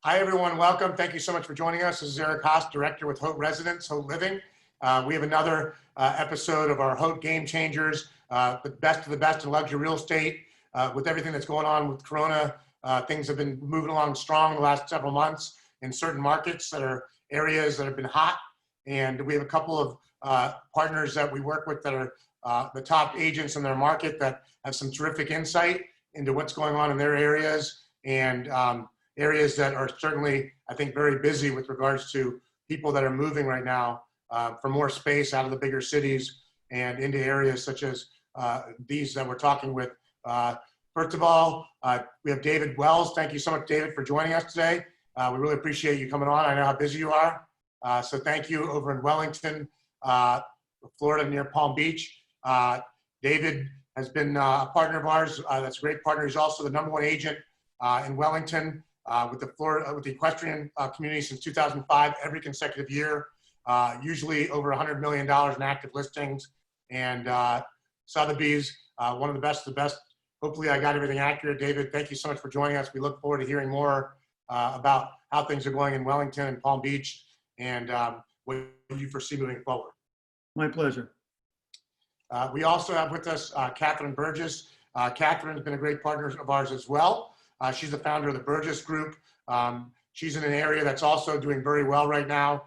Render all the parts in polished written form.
Hi, everyone. Welcome. Thank you so much for joining us. This is Eric Haas, Director with Haute Residence, Haute Living. We have another episode of our Haute Game Changers, the best of the best in luxury real estate. With everything that's going on with Corona, things have been moving along strong the last several months in certain markets that are areas that have been hot. And we have a couple of partners that we work with that are the top agents in their market that have some terrific insight into what's going on in their areas and areas that are certainly, I think, very busy with regards to people that are moving right now for more space out of the bigger cities and into areas such as these that we're talking with. First of all, we have David Wells. Thank you so much, David, for joining us today. We really appreciate you coming on. I know how busy you are. So thank you over in Wellington, Florida, near Palm Beach. David has been a partner of ours. That's a great partner. He's also the #1 agent in Wellington with the equestrian community since 2005, every consecutive year, usually over $100 million in active listings. And Sotheby's, one of the best of the best. Hopefully I got everything accurate. David, thank you so much for joining us. We look forward to hearing more about how things are going in Wellington and Palm Beach and what you foresee moving forward. My pleasure. We also have with us Catherine Burgess. Catherine has been a great partner of ours as well. She's the founder of the Burgess Group. She's in an area that's also doing very well right now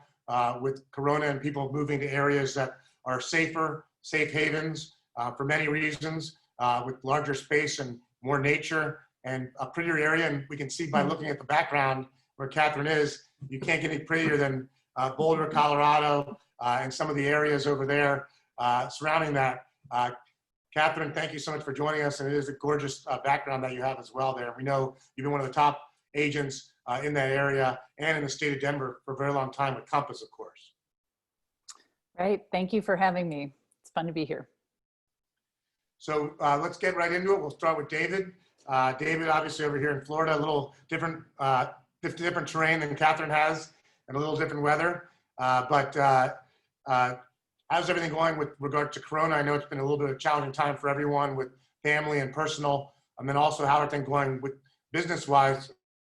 with Corona and people moving to areas that are safer, safe havens for many reasons, with larger space and more nature and a prettier area. And we can see by looking at the background where Catherine is, you can't get any prettier than Boulder, Colorado, and some of the areas over there surrounding that. Catherine, thank you so much for joining us, and it is a gorgeous background that you have as well there. We know you've been one of the top agents in that area and in the state of Denver for a very long time with Compass, of course. Right, thank you for having me. It's fun to be here. So let's get right into it. We'll start with David. David, obviously over here in Florida, a little different terrain than Catherine has and a little different weather. How's everything going with regard to Corona? I know it's been a little bit of a challenging time for everyone with family and personal, and then also how are things going with business-wise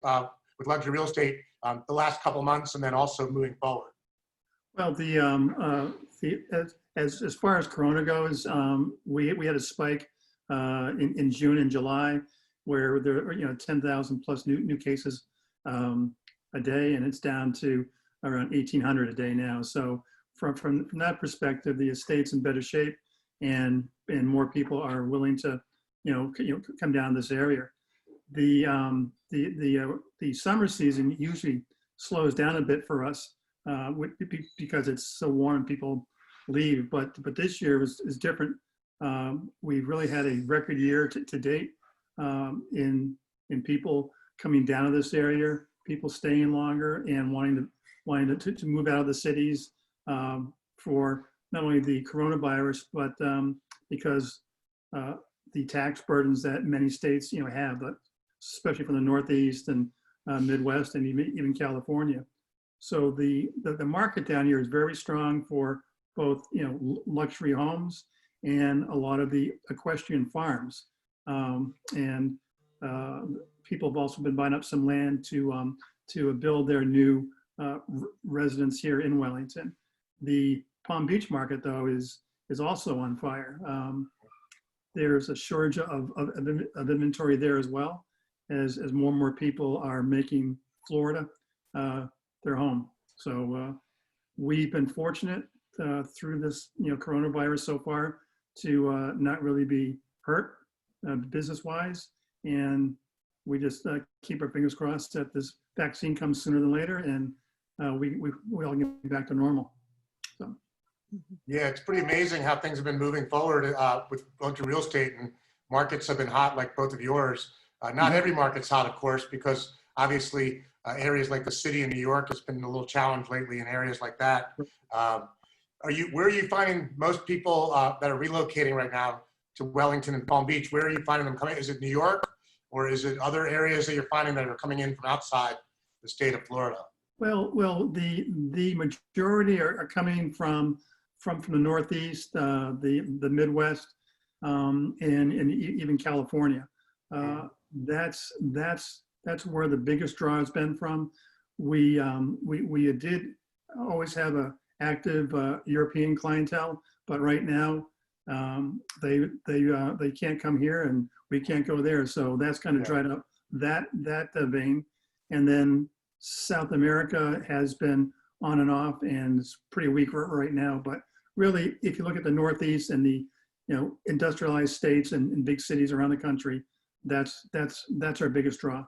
with luxury real estate the last couple months, and then also moving forward. Well, as far as Corona goes, we had a spike in June and July where there were 10,000 plus new cases a day, and it's down to around 1,800 a day now. So from that perspective, the estate's in better shape, and more people are willing to come down this area. The summer season usually slows down a bit for us because it's so warm and people leave. But this year is different. We've really had a record year to date in people coming down to this area, people staying longer and wanting to move out of the cities. For not only the coronavirus, but because the tax burdens that many states have, but especially from the Northeast and Midwest and even California. So the market down here is very strong for both luxury homes and a lot of the equestrian farms. And people have also been buying up some land to build their new residence here in Wellington. The Palm Beach market, though, is also on fire. There's a shortage of inventory there as well, as more and more people are making Florida their home. So we've been fortunate through this coronavirus so far to not really be hurt business-wise, and we just keep our fingers crossed that this vaccine comes sooner than later, and we all get back to normal. So. Yeah, it's pretty amazing how things have been moving forward with luxury real estate, and markets have been hot like both of yours. Not every market's hot, of course, because obviously areas like the city in New York has been a little challenged lately in areas like that. Where are you finding most people that are relocating right now to Wellington and Palm Beach? Where are you finding them coming? Is it New York, or is it other areas that you're finding that are coming in from outside the state of Florida? Well, the majority are coming from the Northeast, the Midwest, and even California. That's That's where the biggest draw has been from. We did always have a active European clientele, but right now they can't come here and we can't go there. So that's kind of dried up that vein. And then South America has been on and off and it's pretty weak right now. But really, if you look at the Northeast and the industrialized states and big cities around the country, that's our biggest draw.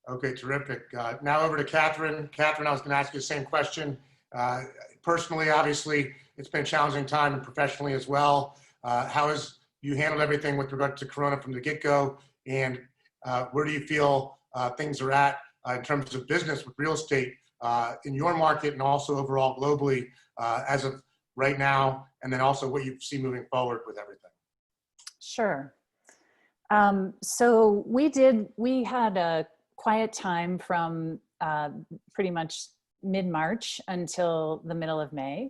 Okay, terrific. Now over to Catherine. Catherine, I was going to ask you the same question. Personally, obviously, it's been a challenging time and professionally as well. How has you handled everything with regard to Corona from the get-go? And where do you feel things are at in terms of business with real estate in your market and also overall globally as of right now? And then also what you see moving forward with everything. Sure. So we had a quiet time from pretty much mid-March until the middle of May.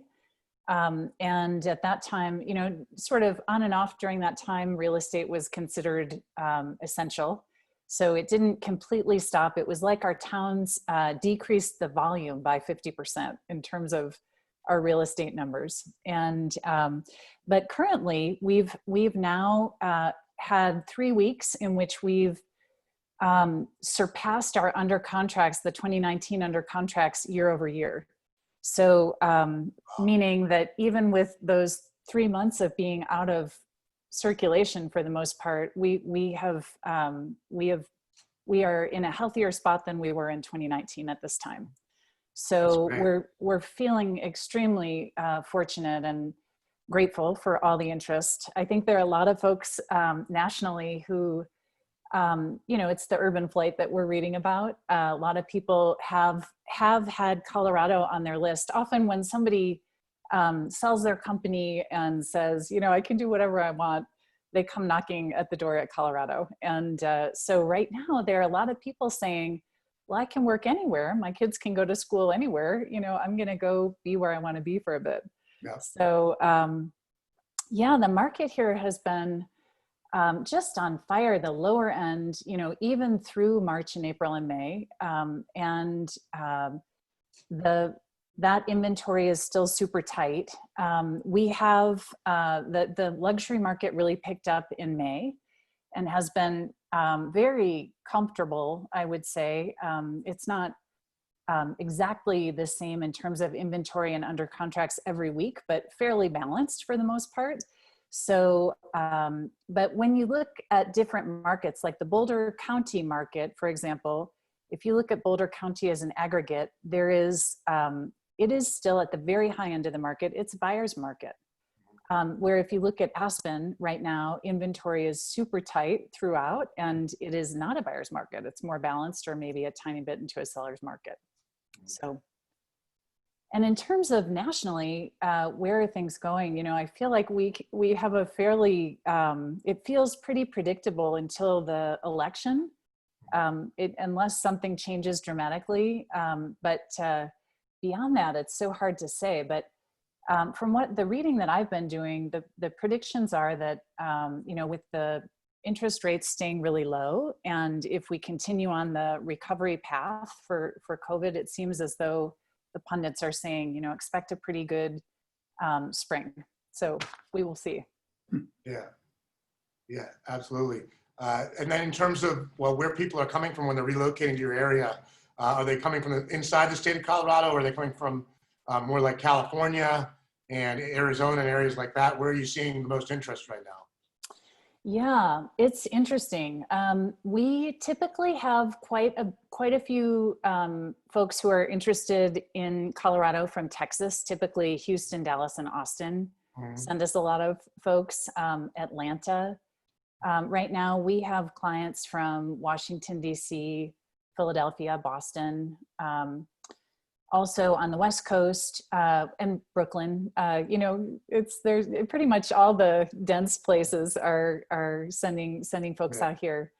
And at that time, sort of on and off during that time, real estate was considered essential. So it didn't completely stop. It was like our towns decreased the volume by 50% in terms of our real estate numbers. And but currently, we've now had 3 weeks in which we've surpassed our under contracts, the 2019 under contracts year over year. So meaning that even with those 3 months of being out of circulation for the most part, we are in a healthier spot than we were in 2019 at this time. So we're feeling extremely fortunate and grateful for all the interest. I think there are a lot of folks nationally who, it's the urban flight that we're reading about. A lot of people have had Colorado on their list. Often when somebody sells their company and says, I can do whatever I want, they come knocking at the door at Colorado. And so right now there are a lot of people saying, well, I can work anywhere. My kids can go to school anywhere. I'm going to go be where I want to be for a bit. Yeah. So the market here has been just on fire, the lower end, even through March and April and May. That inventory is still super tight. We have the luxury market really picked up in May and has been very comfortable, I would say. It's not exactly the same in terms of inventory and under contracts every week, but fairly balanced for the most part. So, but when you look at different markets, like the Boulder County market, for example, if you look at Boulder County as an aggregate, it is still at the very high end of the market. It's a buyer's market. Where if you look at Aspen right now, inventory is super tight throughout, and it is not a buyer's market. It's more balanced or maybe a tiny bit into a seller's market. So, and in terms of nationally, where are things going? I feel like we have a fairly, it feels pretty predictable until the election, unless something changes dramatically. But beyond that, it's so hard to say. But from what the reading that I've been doing, the predictions are that, with the interest rates staying really low, and if we continue on the recovery path for COVID, it seems as though the pundits are saying, expect a pretty good spring. So we will see. Yeah, absolutely. And then in terms of, where people are coming from when they're relocating to your area, are they coming from inside the state of Colorado, or are they coming from more like California and Arizona and areas like that? Where are you seeing the most interest right now? Yeah, it's interesting. We typically have quite a few folks who are interested in Colorado from Texas. Typically Houston, Dallas, and Austin send us a lot of folks. Atlanta. Right now we have clients from Washington, D.C., Philadelphia, Boston, also on the West Coast, and Brooklyn. There's pretty much all the dense places are sending folks out here.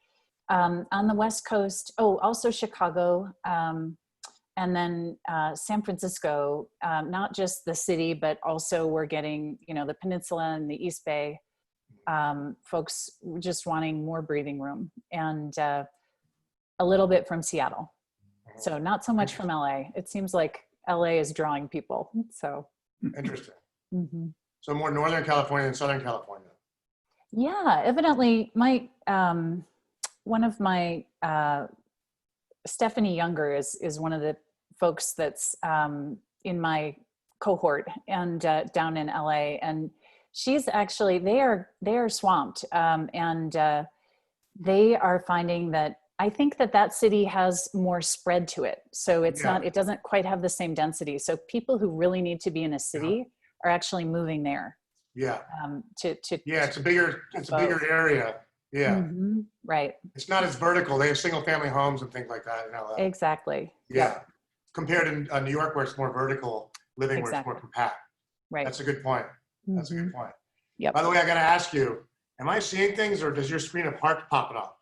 On the West Coast, also Chicago, and then San Francisco, not just the city, but also we're getting, the peninsula and the East Bay. folks just wanting more breathing room, and a little bit from Seattle. So not so much from LA. It seems like LA is drawing people. So Interesting. mm-hmm. So more Northern California than Southern California. Yeah, evidently my one of my Stephanie Younger is one of the folks that's in my cohort and down in LA, and she's actually they are swamped, and they are finding that I think that city has more spread to it, so it's not, it doesn't quite have the same density. So people who really need to be in a city are actually moving there. Yeah. It's a bigger area. Yeah. Mm-hmm. Right. It's not as vertical. They have single family homes and things like that in LA. Exactly. Yeah. Compared to New York, where it's more vertical living, where it's more compact. Right. That's a good point. That's a good point. Yep. By the way, I got to ask you, am I seeing things, or does your screen have heart popping up?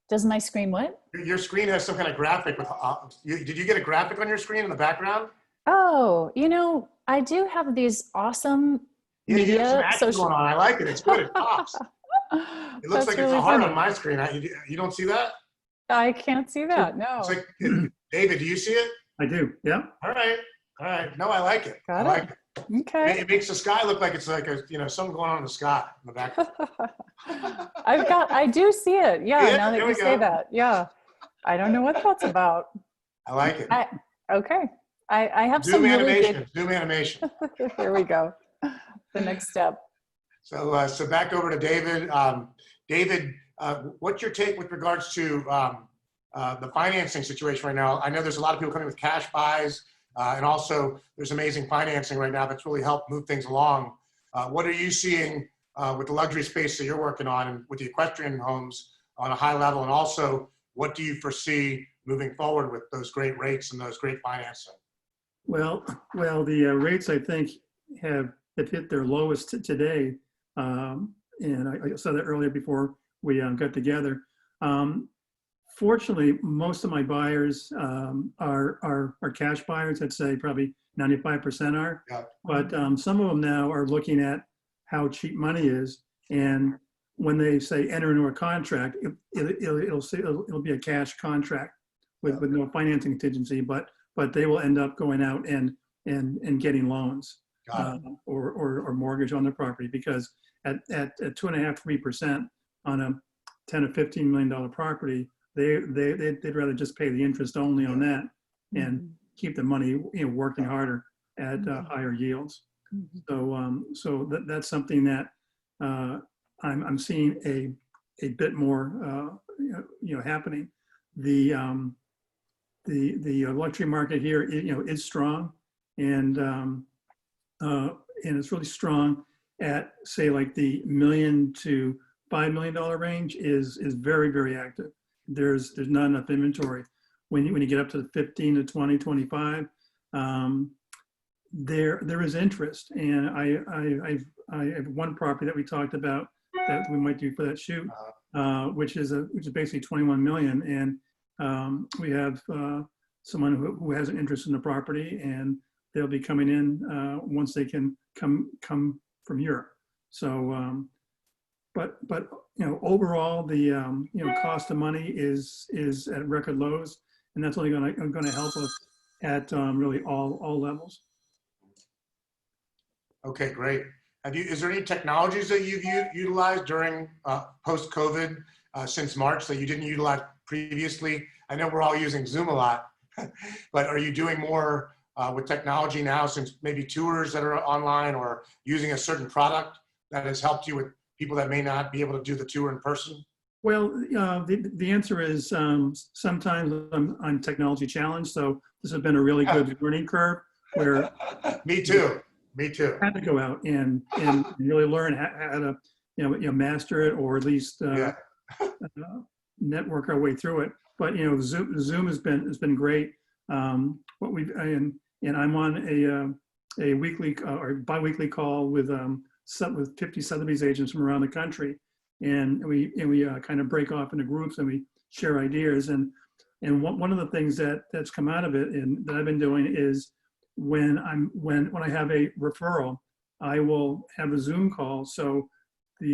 Does my screen what? Your screen has some kind of graphic with, did you get a graphic on your screen in the background? Oh, I do have these awesome media social going on. I like it. It's good. It pops. It looks like really it's a heart on my screen. You don't see that? I can't see that. No. It's like, David, do you see it? I do. Yeah. All right. No, I like it. Got I like it. Okay. It makes the sky look like it's like something going on in the sky in the background. I do see it. Yeah. Now that you say that. Yeah. I don't know what that's about. I like it. Okay. I have Zoom some animation. really Zoom animation. Here we go. The next step. So back over to David. David, what's your take with regards to the financing situation right now? I know there's a lot of people coming with cash buys, and also there's amazing financing right now that's really helped move things along. What are you seeing with the luxury space that you're working on and with the equestrian homes on a high level? And also, what do you foresee moving forward with those great rates and those great financing? Well, the rates, I think, have hit their lowest today. And I said that earlier before we got together. Fortunately, most of my buyers are cash buyers. I'd say probably 95% are. Yeah. But some of them now are looking at how cheap money is, and when they say enter into a contract, it'll be a cash contract with no financing contingency, but they will end up going out and getting loans or mortgage on their property, because at 2.5–3% on a $10 or $15 million property, they'd rather just pay the interest only on that and keep the money working harder at higher yields. So that's something that I'm seeing a bit more happening. The luxury market here is strong, and it's really strong at, say, like the $1 million to $5 million range is very, very active. There's not enough inventory. When you get up to the 15 to 20, 25, there is interest. And I have one property that we talked about that we might do for that shoot, which is basically 21 million. And we have someone who has an interest in the property, and they'll be coming in once they can come from Europe. So, but overall, the cost of money is at record lows, and that's only going to help us at really all levels. Okay, great. Is there any technologies that you've utilized during post-COVID since March that you didn't utilize previously? I know we're all using Zoom a lot, but are you doing more with technology now, since maybe tours that are online, or using a certain product that has helped you with people that may not be able to do the tour in person? Well, the answer is sometimes I'm technology challenged. So this has been a really good learning curve where Me too. I had to go out and really learn how to master it, or at least network our way through it. But Zoom has been great. And I'm on a weekly or biweekly call with 50 Sotheby's agents from around the country, and we kind of break off into groups and we share ideas. And one of the things that's come out of it and that I've been doing is when I have a referral, I will have a Zoom call. So so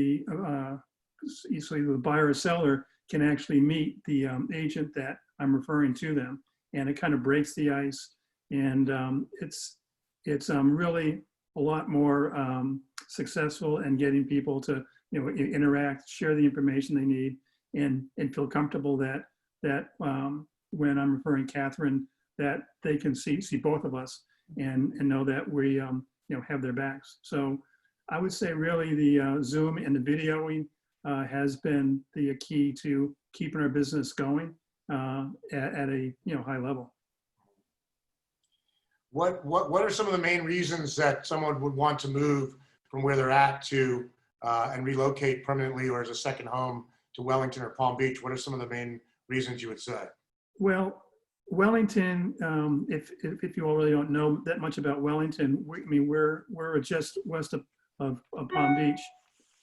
the buyer or seller can actually meet the agent that I'm referring to them, and it kind of breaks the ice, and it's really a lot more successful in getting people to interact, share the information they need, and feel comfortable that when I'm referring Catherine, that they can see both of us and know that we have their backs. So I would say really the Zoom and the videoing has been the key to keeping our business going at a high level. What are some of the main reasons that someone would want to move from where they're at to and relocate permanently or as a second home to Wellington or Palm Beach? What are some of the main reasons you would say? Well, Wellington, if you all really don't know that much about Wellington, we're just west of Palm Beach,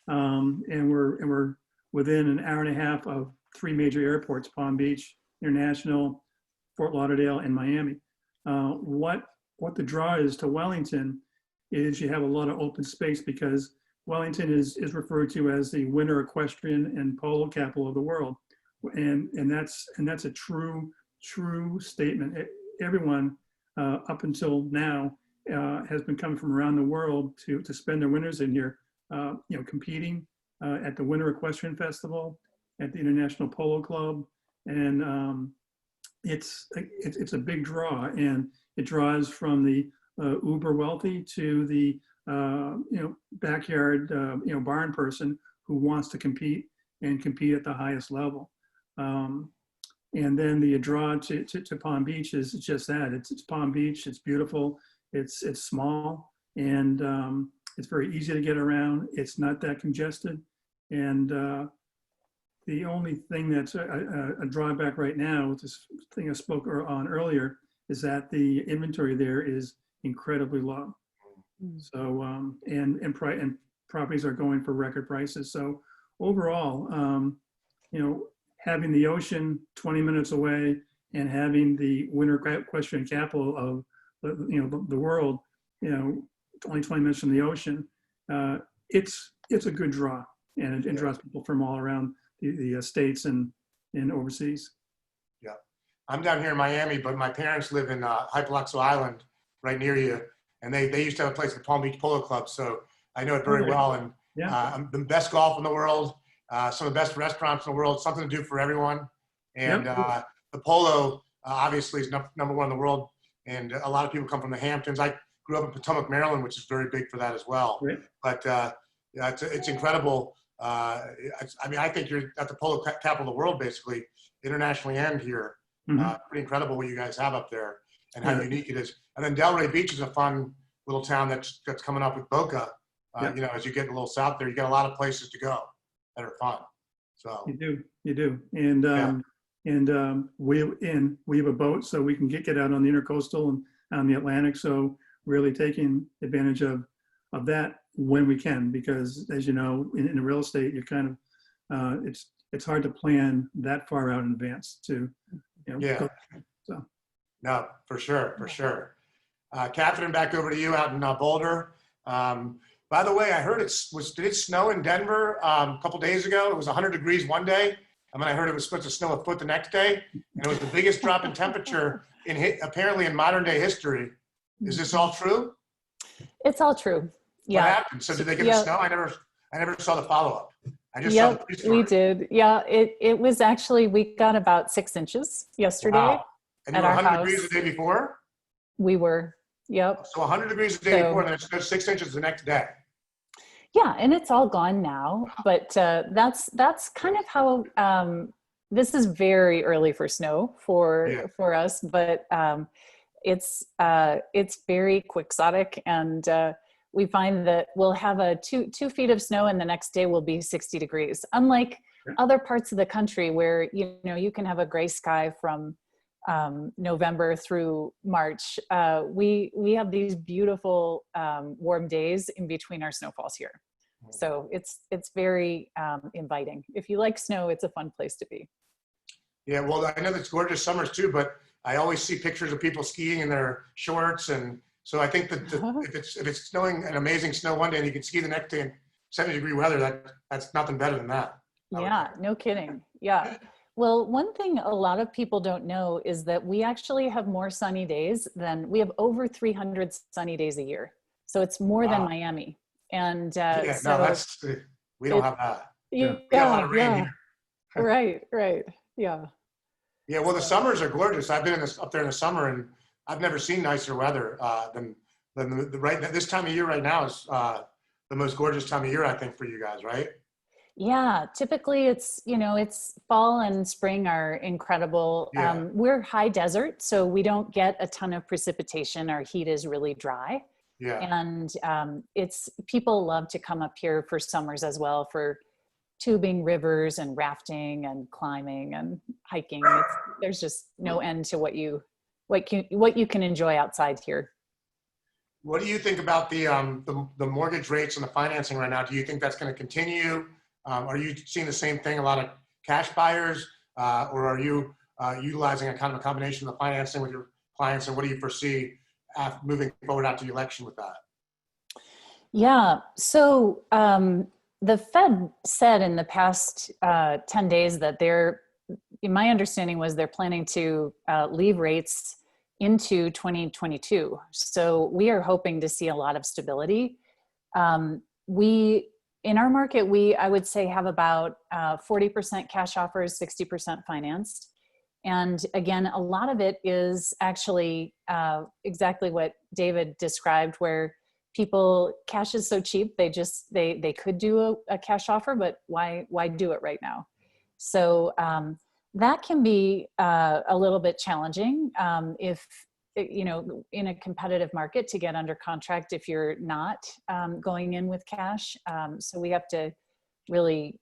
and we're within an hour and a half of three major airports: Palm Beach International, Fort Lauderdale, and Miami. What the draw is to Wellington is you have a lot of open space, because Wellington is referred to as the winter equestrian and polo capital of the world, and that's a true statement. Everyone up until now has been coming from around the world to spend their winters in here, competing at the Winter Equestrian Festival, at the International Polo Club, and it's a big draw, and it draws from the uber wealthy to the backyard barn person who wants to compete at the highest level. And then the draw to Palm Beach is just that. It's Palm Beach. It's beautiful. It's small, and it's very easy to get around. It's not that congested. And the only thing that's a drawback right now, this thing I spoke on earlier, is that the inventory there is incredibly low. So and properties are going for record prices. So overall, having the ocean 20 minutes away and having the winter equestrian capital of the world, only 20 minutes from the ocean, it's a good draw, and it draws people from all around the states and overseas. Yeah, I'm down here in Miami, but my parents live in Hypoluxo Island, right near you, and they used to have a place at the Palm Beach Polo Club, so I know it very well. And the best golf in the world. Some of the best restaurants in the world, something to do for everyone. And the polo obviously is number one in the world. And a lot of people come from the Hamptons. I grew up in Potomac, Maryland, which is very big for that as well. Right. But it's incredible. I think you're at the polo capital of the world, basically, internationally and here. Pretty incredible what you guys have up there and how unique it is. And then Delray Beach is a fun little town that's coming up with Boca. As you get a little south there, you got a lot of places to go that are fun. So you do, and we have a boat, so we can get out on the intercoastal and on the Atlantic. So really taking advantage of that when we can, because as you know, in real estate, you're kind of it's hard to plan that far out in advance to so. No, for sure. Catherine, back over to you out in Boulder. By the way, I heard did it snow in Denver a couple days ago? It was 100 degrees one day, and then I heard it was supposed to snow a foot the next day, and it was the biggest drop in temperature apparently in modern day history. Is this all true? It's all true. Yeah. What happened? So did they get the snow? I never saw the follow-up. I just saw the pre-story. We did. Yeah, it was actually, we got about 6 inches yesterday. Wow. And you were 100 degrees the day before? We were, yep. So 100 degrees the day before, and then it snowed 6 inches the next day. Yeah, and it's all gone now, but that's kind of how, this is very early for snow for us, but it's very quixotic, and we find that we'll have a 2 feet of snow and the next day will be 60 degrees. Unlike other parts of the country where, you can have a gray sky from November through March, we have these beautiful warm days in between our snowfalls here. So it's very inviting. If you like snow, it's a fun place to be. Yeah, well, I know it's gorgeous summers too, but I always see pictures of people skiing in their shorts, and so I think that if it's snowing an amazing snow one day and you can ski the next day and 70-degree weather, that's nothing better than that. Yeah, no kidding. Yeah. Well, one thing a lot of people don't know is that we actually have more sunny days we have over 300 sunny days a year. So it's more than Wow. Miami. And Yeah, so no, we don't have that. Yeah. We got a lot yeah, of rain yeah, here. right. Yeah. Yeah, well, the So, summers are gorgeous. I've been up there in the summer, and I've never seen nicer weather than this time of year. Right now is the most gorgeous time of year, I think, for you guys, right? yeah, typically it's fall and spring are incredible. Yeah, We're high desert, so we don't get a ton of precipitation. Our heat is really dry. yeah. And it's people love to come up here for summers as well for tubing rivers and rafting and climbing and hiking. There's just no end to what you can enjoy outside here. What do you think about the mortgage rates and the financing right now? Do you think that's going to continue? Are you seeing the same thing? A lot of cash buyers, or are you utilizing a kind of a combination of the financing with your clients? And what do you foresee moving forward after the election with that? Yeah. So the Fed said in the past 10 days that my understanding was they're planning to leave rates into 2022. So we are hoping to see a lot of stability. In our market, I would say have about 40% cash offers, 60% financed. And again, a lot of it is actually exactly what David described, where cash is so cheap, they could do a cash offer, but why do it right now? So that can be a little bit challenging if, in a competitive market to get under contract if you're not going in with cash. So we have to really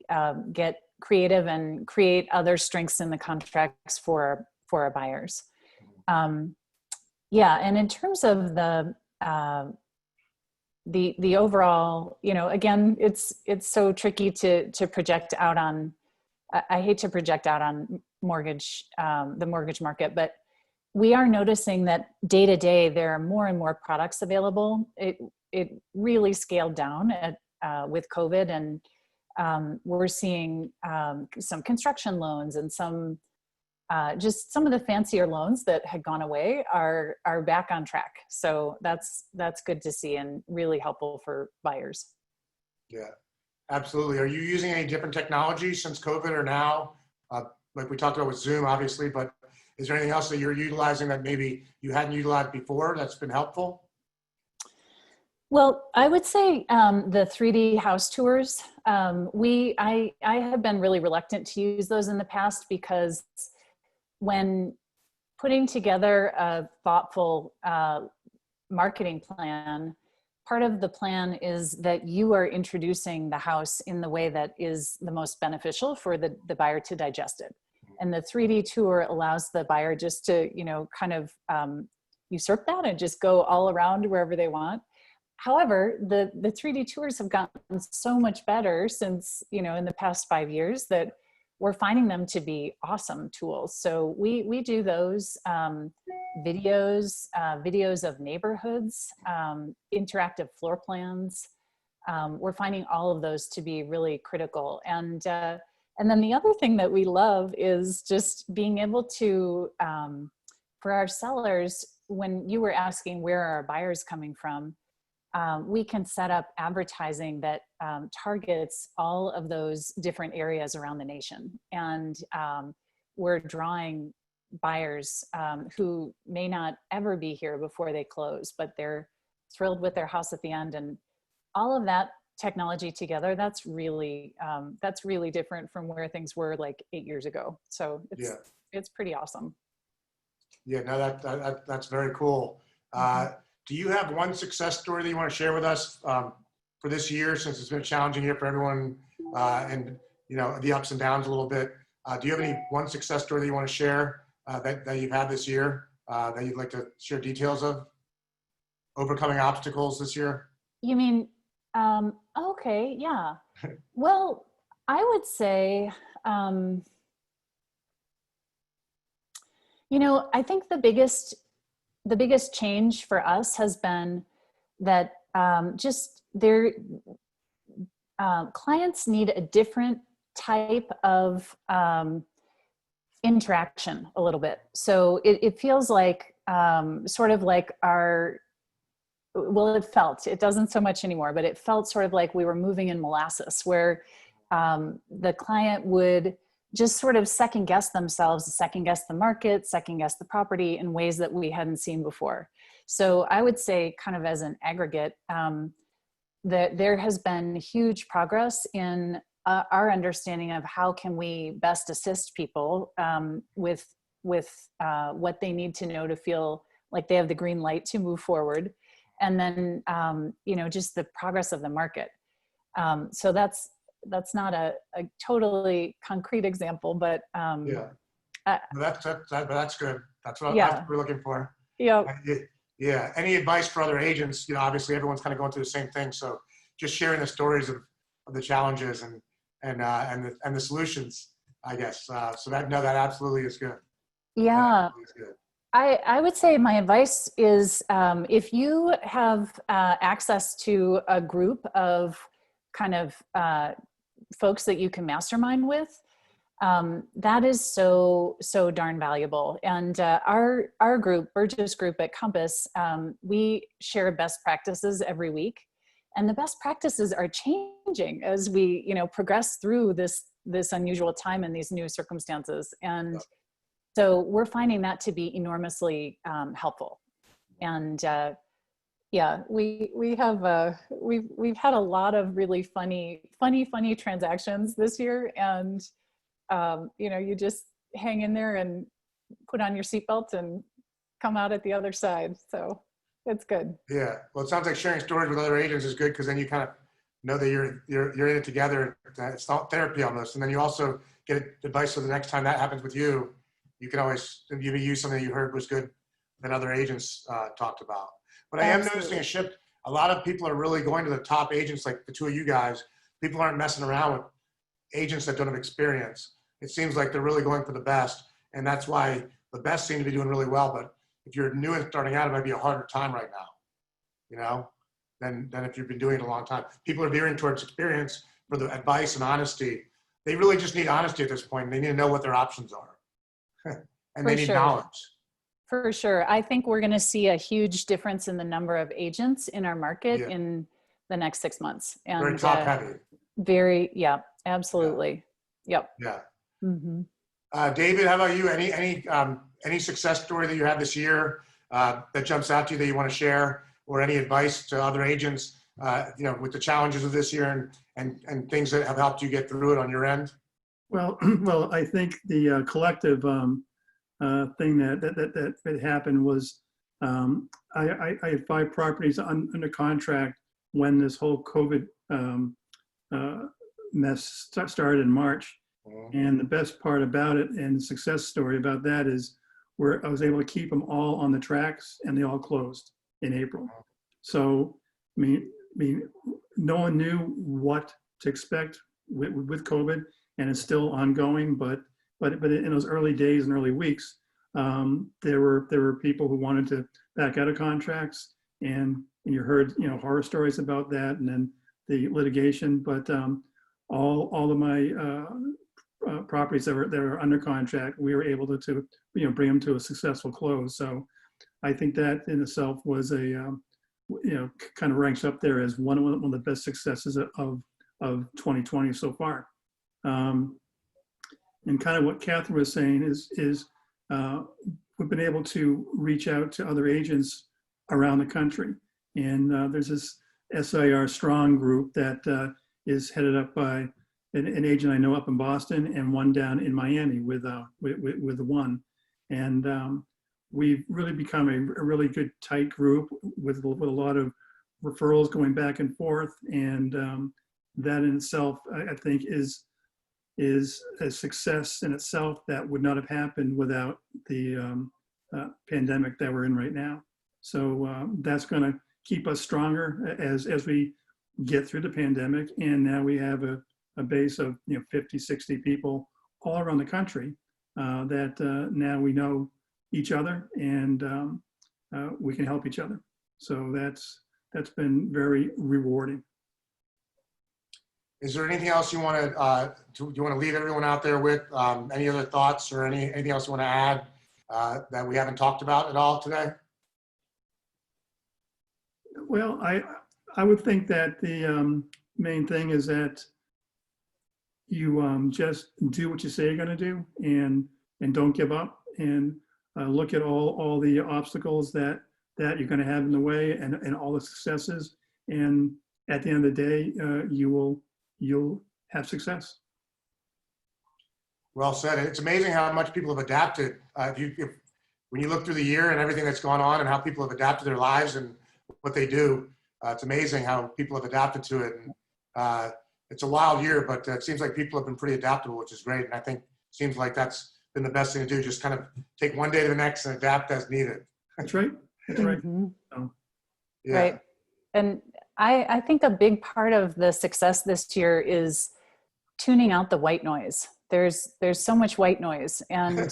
get creative and create other strengths in the contracts for our buyers. Yeah, and in terms of the overall, again, it's so tricky to project out on. I hate to project out on the mortgage market, but we are noticing that day to day there are more and more products available. It really scaled down with COVID, and we're seeing some construction loans and just some of the fancier loans that had gone away are back on track. So that's good to see and really helpful for buyers. Yeah, absolutely. Are you using any different technology since COVID or now? Like we talked about with Zoom, obviously, but is there anything else that you're utilizing that maybe you hadn't utilized before that's been helpful? Well, I would say the 3D house tours. I have been really reluctant to use those in the past because when putting together a thoughtful marketing plan, part of the plan is that you are introducing the house in the way that is the most beneficial for the buyer to digest it. And the 3D tour allows the buyer just to, kind of usurp that and just go all around wherever they want. However, the 3D tours have gotten so much better since, in the past 5 years that we're finding them to be awesome tools. So we do those videos of neighborhoods, interactive floor plans. We're finding all of those to be really critical. And then the other thing that we love is just being able to, for our sellers, when you were asking where are our buyers coming from, we can set up advertising that targets all of those different areas around the nation. And we're drawing buyers who may not ever be here before they close, but they're thrilled with their house at the end. And all of that technology together, that's really different from where things were like 8 years ago. So it's pretty awesome. Yeah, no, that's very cool. Do you have one success story that you want to share with us for this year, since it's been a challenging year for everyone, and the ups and downs a little bit? Do you have one success story that you want to share that you've had this year that you'd like to share details of overcoming obstacles this year? You mean, okay, yeah. Well, I would say, I think the biggest change for us has been that clients need a different type of interaction a little bit. So it feels like sort of like it doesn't so much anymore, but it felt sort of like we were moving in molasses, where the client would just sort of second guess themselves, second guess the market, second guess the property in ways that we hadn't seen before. So I would say, kind of as an aggregate, that there has been huge progress in our understanding of how can we best assist people with what they need to know to feel like they have the green light to move forward. And then, just the progress of the market. So that's not a totally concrete example, but that's good. That's what we're looking for. Yeah. Yeah. Any advice for other agents? Obviously everyone's kind of going through the same thing. So just sharing the stories of the challenges and the solutions, I guess. So that absolutely is good. Yeah. Absolutely is good. I would say my advice is if you have access to a group of kind of folks that you can mastermind with, that is so darn valuable. And our group, Burgess Group at Compass, we share best practices every week. And the best practices are changing as we progress through this unusual time and these new circumstances. And so we're finding that to be enormously helpful. And we've had a lot of really funny transactions this year. And you just hang in there and put on your seatbelt and come out at the other side. So it's good. Yeah. Well, it sounds like sharing stories with other agents is good, because then you kind of know that you're in it together. It's not therapy almost. And then you also get advice, so the next time that happens with you, you can always use something you heard was good that other agents talked about. But I am noticing a shift. A lot of people are really going to the top agents, like the two of you guys. People aren't messing around with agents that don't have experience. It seems like they're really going for the best. And that's why the best seem to be doing really well. But if you're new and starting out, it might be a harder time right now, than if you've been doing it a long time. People are veering towards experience for the advice and honesty. They really just need honesty at this point. They need to know what their options are. And they need knowledge. For sure. I think we're going to see a huge difference in the number of agents in our market in the next 6 months. And very top heavy. Absolutely. Yep. Yeah. Mm-hmm. David, how about you? Any success story that you had this year that jumps out to you that you want to share, or any advice to other agents, with the challenges of this year and things that have helped you get through it on your end? Well, I think the collective thing that happened was I had 5 properties under contract when this whole COVID mess started in March. And the best part about it, and the success story about that, is where I was able to keep them all on the tracks, and they all closed in April. So, I mean, no one knew what to expect with COVID, and it's still ongoing. But in those early days and early weeks, there were people who wanted to back out of contracts, and you heard horror stories about that, and then the litigation. But all of my properties that are under contract, we were able to bring them to a successful close. So I think that in itself was a kind of ranks up there as one of the best successes of 2020 so far. And kind of what Catherine was saying is we've been able to reach out to other agents around the country. And there's this SIR Strong group that is headed up by an agent I know up in Boston, and one down in Miami with one. And we've really become a really good tight group with a lot of referrals going back and forth. And that in itself, I think, is a success in itself that would not have happened without the pandemic that we're in right now. So that's going to keep us stronger as we get through the pandemic. And now we have a base of 50, 60 people all around the country that now we know each other, and we can help each other. So that's been very rewarding. Is there anything else you want do you want to leave everyone out there with? Any other thoughts or anything else you want to add that we haven't talked about at all today? Well, I would think that the main thing is that you just do what you say you're going to do, and don't give up, and look at all the obstacles that you're going to have in the way, and all the successes, and at the end of the day, you'll have success. Well said. It's amazing how much people have adapted. When you look through the year and everything that's gone on and how people have adapted their lives and what they do, it's amazing how people have adapted to it. And it's a wild year, but it seems like people have been pretty adaptable, which is great. And I think it seems like that's been the best thing to do. Just kind of take one day to the next and adapt as needed. That's right. That's right. Mm-hmm. So, Yeah. Right. And I think a big part of the success this year is tuning out the white noise. There's so much white noise. And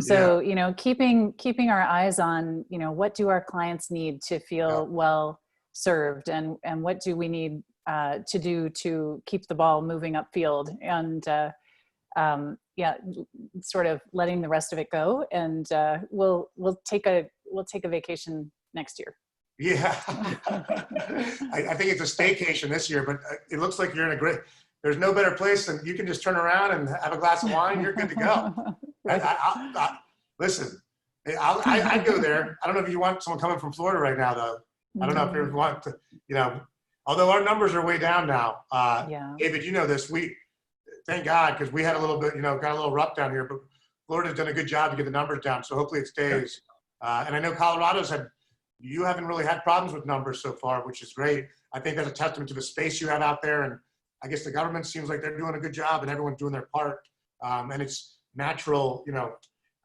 so, you know, keeping our eyes on, you know, what do our clients need to feel well served, and what do we need to do to keep the ball moving upfield, and sort of letting the rest of it go. And we'll take a vacation next year. Yeah. I think it's a staycation this year, but it looks like you're in a great, there's no better place than you can just turn around and have a glass of wine. You're good to go. Right. Listen, I'd go there. I don't know if you want someone coming from Florida right now, though. I don't know if you want to, you know, although our numbers are way down now. Yeah. David, you know this, thank God, because we had a little bit, you know, got a little rough down here, but Florida's done a good job to get the numbers down. So hopefully it stays. And I know you haven't really had problems with numbers so far, which is great. I think that's a testament to the space you have out there. And I guess the government seems like they're doing a good job and everyone's doing their part. And it's natural, you know,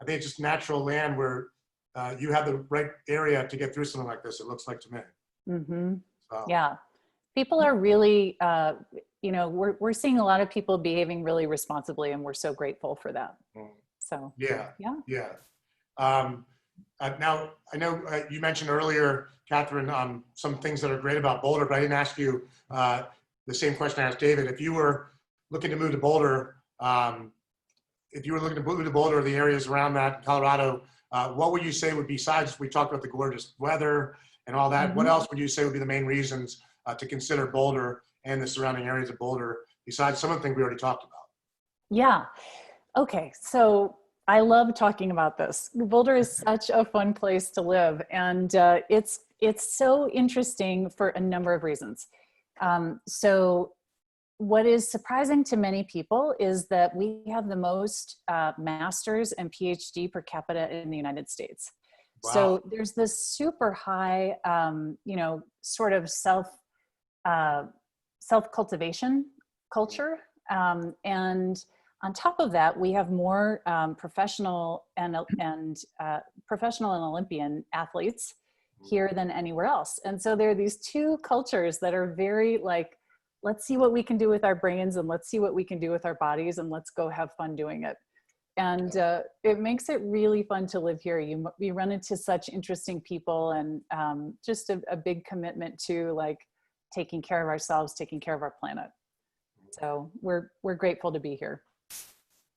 I think it's just natural land where you have the right area to get through something like this, it looks like to me. Mm-hmm. So. Yeah. People are really, you know, we're seeing a lot of people behaving really responsibly, and we're so grateful for that. So, Yeah. yeah. Now, I know you mentioned earlier, Catherine, some things that are great about Boulder, but I didn't ask you the same question I asked David. If you were looking to move to Boulder, or the areas around that, Colorado, what would you say would be, besides we talked about the gorgeous weather and all that, what else would you say would be the main reasons to consider Boulder and the surrounding areas of Boulder, besides some of the things we already talked about? Yeah. Okay. So I love talking about this. Boulder is such a fun place to live, and it's so interesting for a number of reasons. So what is surprising to many people is that we have the most masters and PhD per capita in the United States. Wow. So there's this super high, you know, sort of self-cultivation culture, and on top of that, we have more professional and Olympian athletes here than anywhere else. And so there are these two cultures that are very like, let's see what we can do with our brains, and let's see what we can do with our bodies, and let's go have fun doing it. And it makes it really fun to live here. You run into such interesting people, and just a big commitment to like taking care of ourselves, taking care of our planet. So we're grateful to be here.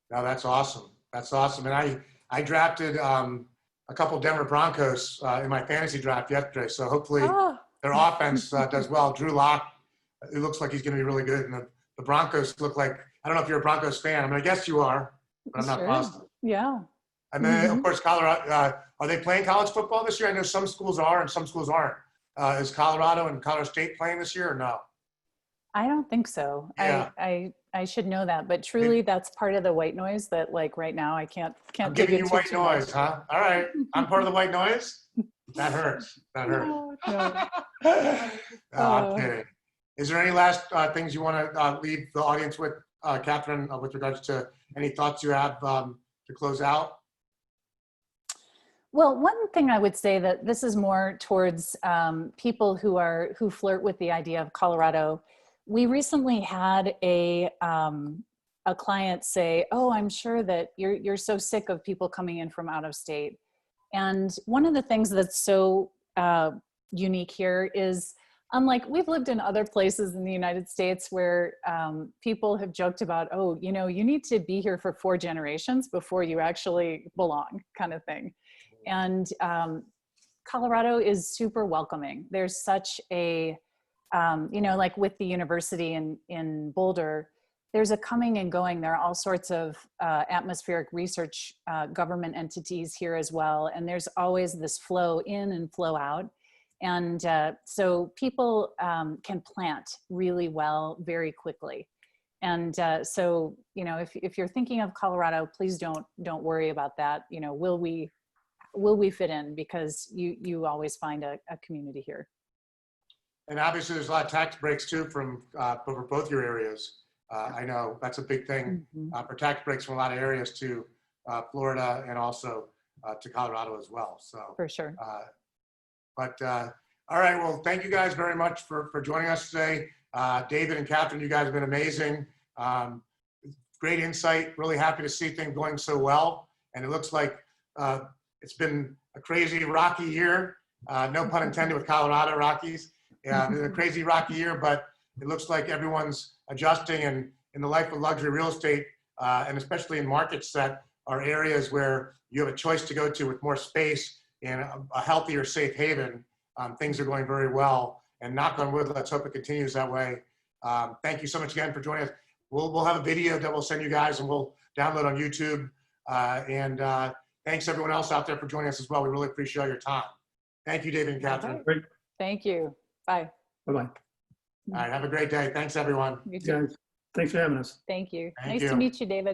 No, that's awesome. That's awesome. And I drafted a couple Denver Broncos in my fantasy draft yesterday. So hopefully their offense does well. Drew Lock, it looks like he's going to be really good. And the Broncos look like, I don't know if you're a Broncos fan. I mean, I guess you are, but I'm not positive. Yeah. And then, of course, Colorado, are they playing college football this year? I know some schools are and some schools aren't. Is Colorado and Colorado State playing this year or no? I don't think so. Yeah. I should know that, but truly that's part of the white noise that like right now I can't I'm dig giving you into white too noise, much. huh? All right. I'm part of the white noise? That hurts. That hurts. No. I'm kidding. Is there any last things you want to leave the audience with, Catherine, with regards to any thoughts you have to close out? Well, one thing I would say that this is more towards people who flirt with the idea of Colorado. We recently had a client say, "Oh, I'm sure that you're so sick of people coming in from out of state." And one of the things that's so unique here is unlike, we've lived in other places in the United States where people have joked about, oh, you know, you need to be here for 4 generations before you actually belong, kind of thing. And Colorado is super welcoming. There's such a, you know, like with the university in Boulder, there's a coming and going. There are all sorts of atmospheric research government entities here as well. And there's always this flow in and flow out. And so people can plant really well very quickly. And so, you know, if you're thinking of Colorado, please don't worry about that. You know, will we fit in? Because you always find a community here. And obviously there's a lot of tax breaks too from for both your areas. I know that's a big thing for tax breaks from a lot of areas to Florida and also to Colorado as well. So For sure. All right, well, thank you guys very much for joining us today. David and Catherine, you guys have been amazing. Great insight, really happy to see things going so well. And it looks like it's been a crazy, rocky year. No pun intended with Colorado Rockies. Yeah, it's been a crazy, rocky year, but it looks like everyone's adjusting, and in the life of luxury real estate, and especially in markets that are areas where you have a choice to go to with more space and a healthier, safe haven, things are going very well. And knock on wood, let's hope it continues that way. Thank you so much again for joining us. We'll have a video that we'll send you guys and we'll download on YouTube. Thanks everyone else out there for joining us as well. We really appreciate your time. Thank you, David and Catherine. Great. Thank you. Bye. Bye-bye. All right, have a great day. Thanks everyone. You too. Guys, thanks for having us. Thank you. Thank Nice you. to meet you, David.